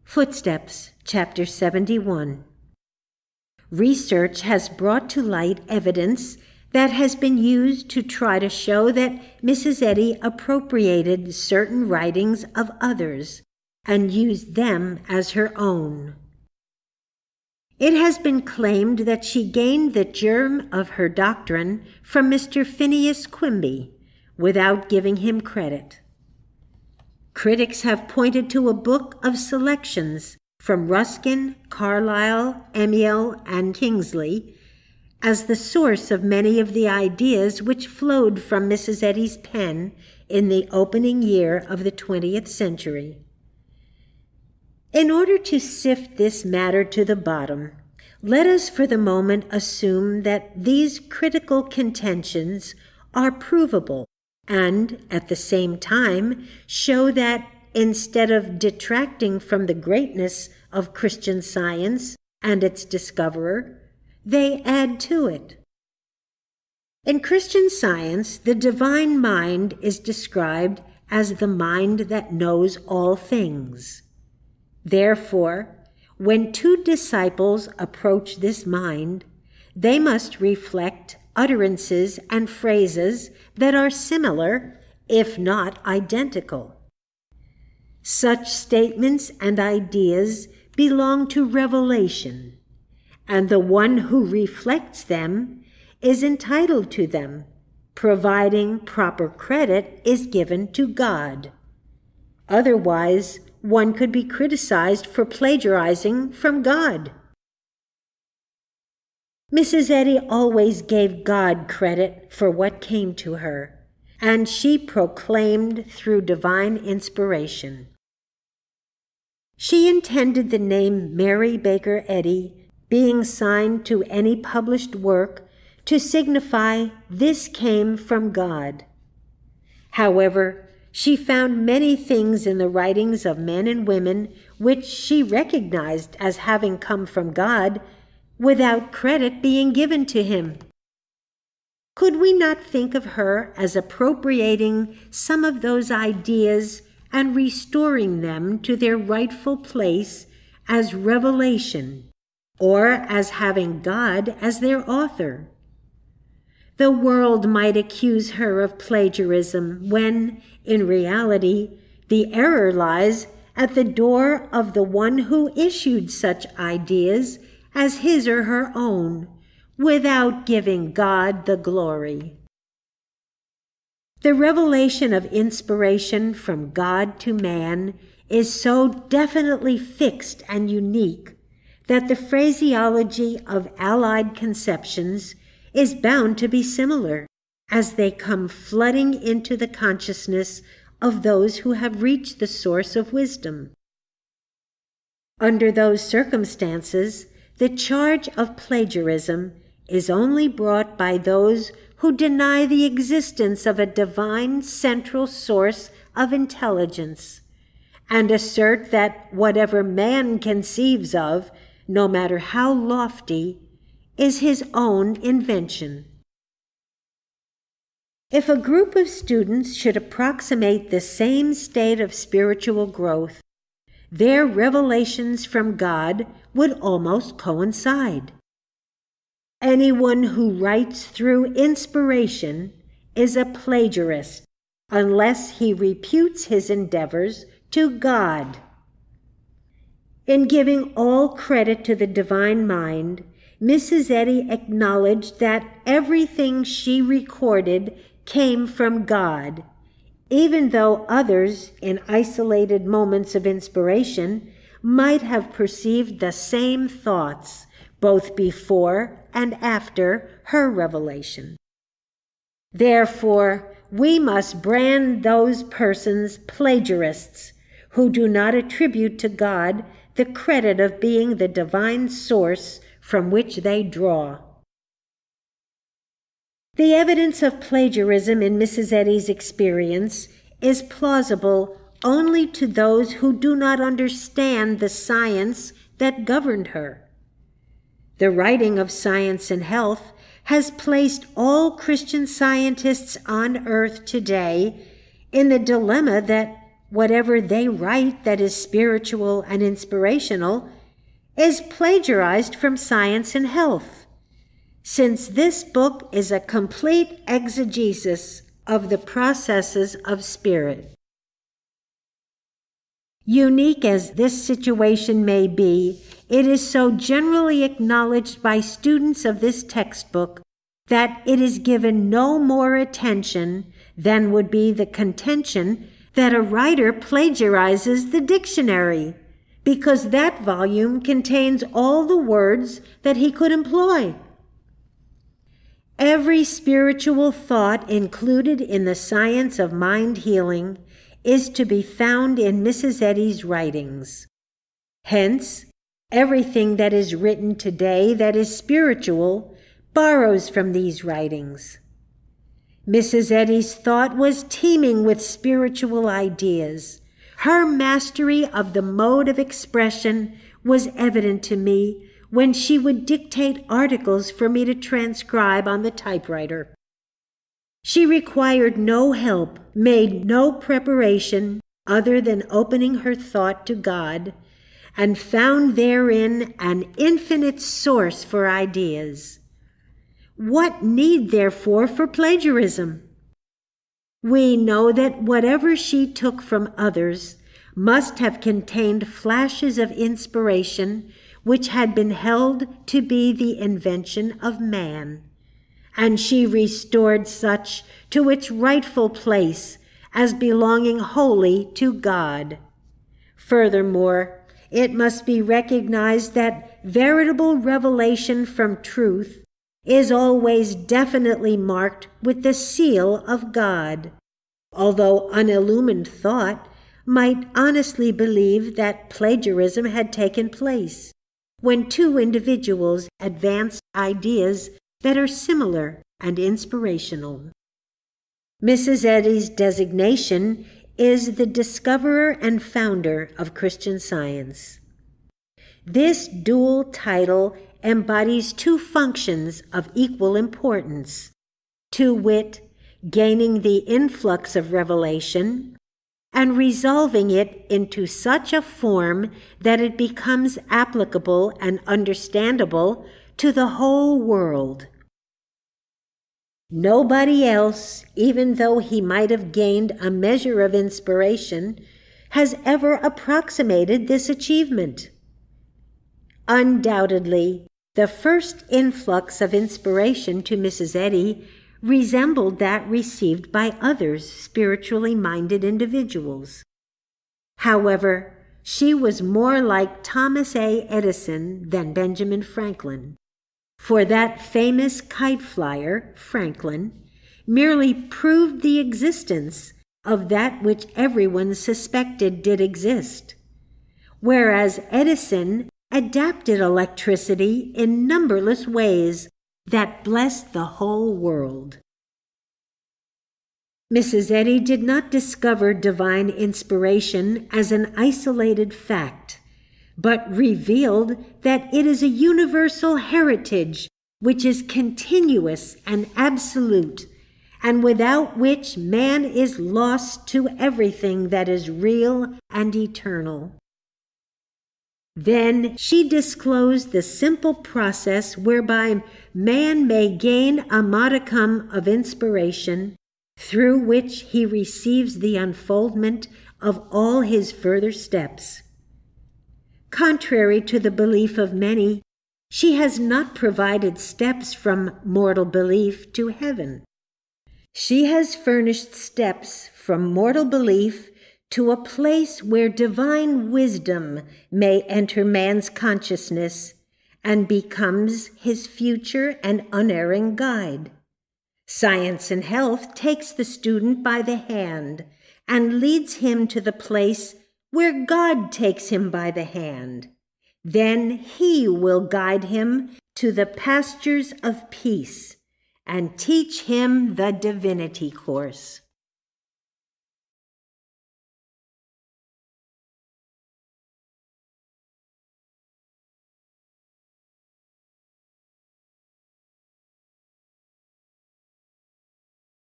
Footsteps, Chapter 71. Research has brought to light evidence that has been used to try to show that Mrs. Eddy appropriated certain writings of others and used them as her own. It has been claimed that she gained the germ of her doctrine from Mr. Phineas Quimby without giving him credit. Critics have pointed to a book of selections from Ruskin, Carlyle, Amiel, and Kingsley as the source of many of the ideas which flowed from Mrs. Eddy's pen in the opening year of the 20th century. In order to sift this matter to the bottom, let us for the moment assume that these critical contentions are provable and, at the same time, show that instead of detracting from the greatness of Christian Science and its discoverer, they add to it. In Christian Science, the divine mind is described as the mind that knows all things. Therefore, when two disciples approach this mind, they must reflect utterances and phrases that are similar, if not identical. Such statements and ideas belong to revelation, and the one who reflects them is entitled to them, providing proper credit is given to God. Otherwise, one could be criticized for plagiarizing from God. Mrs. Eddy always gave God credit for what came to her, and she proclaimed through divine inspiration. She intended the name Mary Baker Eddy, being signed to any published work, to signify this came from God. However, she found many things in the writings of men and women which she recognized as having come from God, without credit being given to him. Could we not think of her as appropriating some of those ideas and restoring them to their rightful place as revelation, or as having God as their author? The world might accuse her of plagiarism when, in reality, the error lies at the door of the one who issued such ideas as his or her own, without giving God the glory. The revelation of inspiration from God to man is so definitely fixed and unique that the phraseology of allied conceptions is bound to be similar as they come flooding into the consciousness of those who have reached the source of wisdom. Under those circumstances, the charge of plagiarism is only brought by those who deny the existence of a divine central source of intelligence and assert that whatever man conceives of, no matter how lofty, is his own invention. If a group of students should approximate the same state of spiritual growth, their revelations from God would almost coincide. Anyone who writes through inspiration is a plagiarist unless he reputes his endeavors to God. In giving all credit to the divine mind, Mrs. Eddy acknowledged that everything she recorded came from God, even though others, in isolated moments of inspiration, might have perceived the same thoughts, both before and after her revelation. Therefore, we must brand those persons plagiarists who do not attribute to God the credit of being the divine source from which they draw. The evidence of plagiarism in Mrs. Eddy's experience is plausible only to those who do not understand the science that governed her. The writing of Science and Health has placed all Christian scientists on earth today in the dilemma that whatever they write that is spiritual and inspirational is plagiarized from Science and Health, since this book is a complete exegesis of the processes of spirit. Unique as this situation may be, it is so generally acknowledged by students of this textbook that it is given no more attention than would be the contention that a writer plagiarizes the dictionary, because that volume contains all the words that he could employ. Every spiritual thought included in the science of mind healing is to be found in Mrs. Eddy's writings. Hence, everything that is written today that is spiritual borrows from these writings. Mrs. Eddy's thought was teeming with spiritual ideas. Her mastery of the mode of expression was evident to me when she would dictate articles for me to transcribe on the typewriter. She required no help, made no preparation other than opening her thought to God, and found therein an infinite source for ideas. What need, therefore, for plagiarism? We know that whatever she took from others must have contained flashes of inspiration which had been held to be the invention of man, and she restored such to its rightful place as belonging wholly to God. Furthermore, it must be recognized that veritable revelation from truth is always definitely marked with the seal of God, although unillumined thought might honestly believe that plagiarism had taken place when two individuals advanced ideas that are similar and inspirational. Mrs. Eddy's designation is the discoverer and founder of Christian Science. This dual title embodies two functions of equal importance, to wit, gaining the influx of revelation and resolving it into such a form that it becomes applicable and understandable to the whole world. Nobody else, even though he might have gained a measure of inspiration, has ever approximated this achievement. Undoubtedly, the first influx of inspiration to Mrs. Eddy resembled that received by others spiritually minded individuals. However, she was more like Thomas A. Edison than Benjamin Franklin, for that famous kite flyer, Franklin, merely proved the existence of that which everyone suspected did exist, whereas Edison adapted electricity in numberless ways that blessed the whole world. Mrs. Eddy did not discover divine inspiration as an isolated fact, but revealed that it is a universal heritage which is continuous and absolute, and without which man is lost to everything that is real and eternal. Then she disclosed the simple process whereby man may gain a modicum of inspiration, through which he receives the unfoldment of all his further steps. Contrary to the belief of many, she has not provided steps from mortal belief to heaven. She has furnished steps from mortal belief to a place where divine wisdom may enter man's consciousness and becomes his future and unerring guide. Science and Health takes the student by the hand and leads him to the place where God takes him by the hand. Then he will guide him to the pastures of peace and teach him the divinity course.